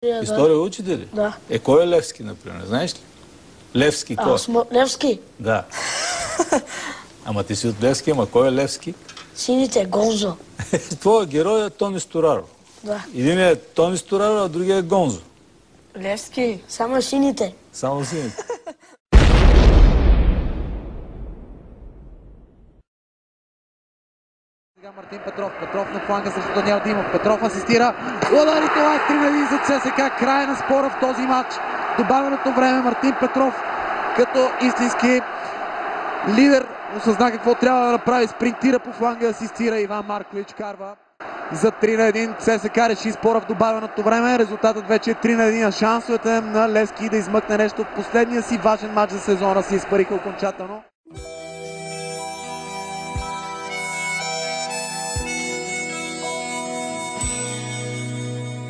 История учите ли? Да. Кой е Левски, например? Знаеш ли? Левски кой? Левски? Да. Ама ти си от Левски, ама кой е Левски? Сините, Гонзо. Твоя герой е Тони Стораро. Да. Един е Тони Стораро, а другия е Гонзо. Левски. Само сините. Само сините. Сега Мартин Петров. Петров на фланга срещу Даниел Димов. Петров асистира. Удар и това е 3-1 за ЦСКА. Край на спора в този матч. Добавеното време Мартин Петров като истински лидер осъзна какво трябва да направи. Спринтира по фланга, асистира. Иван Маркович карва за 3-1. ЦСКА реши спора в добавеното време. Резултатът вече е 3-1. Шансовете на Левски да измъкне нещо в последния си важен матч за сезона се изпариха окончателно.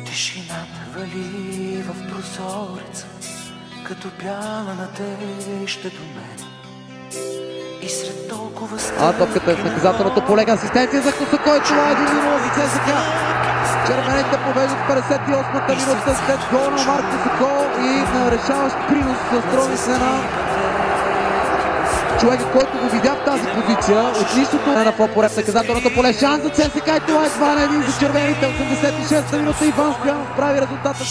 Тишината вали в прозореца, като бяла надежда до мен. И сред толкова Топката е в наказателното поле. Асистенция за Косакой. Това е 1-0 за ЦСКА. Червените победят в 58-та минута след гол на Марко Косакой и на решаващ принос строй се на човека, който го видя в тази позиция. От нищото на по-поред наказателното поле. Шанс за ЦСКА и това е 2-1 за червените. 86-та минута Иван Стоянов прави резултата.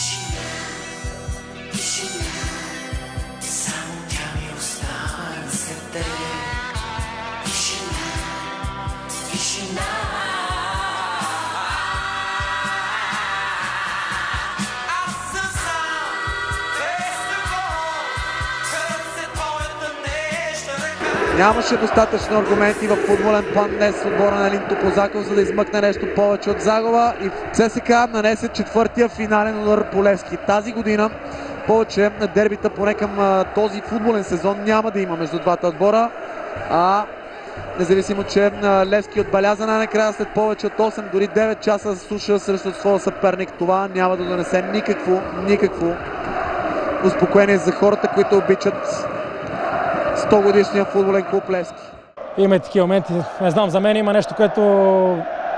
Нямаше достатъчно аргументи в футболен план днес отбора на Елин Топозаков, за да измъкне нещо повече от загуба и ЦСКА нанесе четвъртия финален удар по Левски. Тази година повече дербита, поне към този футболен сезон, няма да има между двата отбора. Независимо, че Левски отбеляза най-накрая след повече от 8, дори 9 часа суша срещу своя съперник, това няма да донесе никакво успокоение за хората, които обичат 100 годишния футболен клуб Левски. Има и такива моменти. Не знам, за мен има нещо, което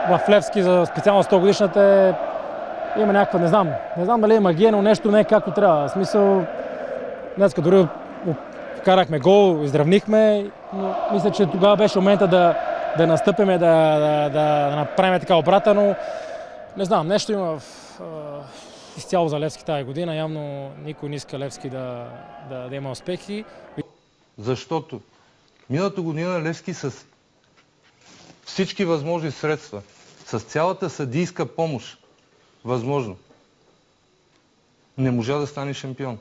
в Левски за специално 100 годишната има някаква, не знам дали е магия, но нещо не е както трябва. В смисъл, днеска дори вкарахме гол, изравнихме, но мисля, че тогава беше момента да настъпиме, да направим така обрата, но не знам, нещо има изцяло за Левски тази година. Явно никой не иска Левски да има успехи. Защото миналата година Левски с всички възможни средства, с цялата съдийска помощ, възможно, не можа да стане шампион.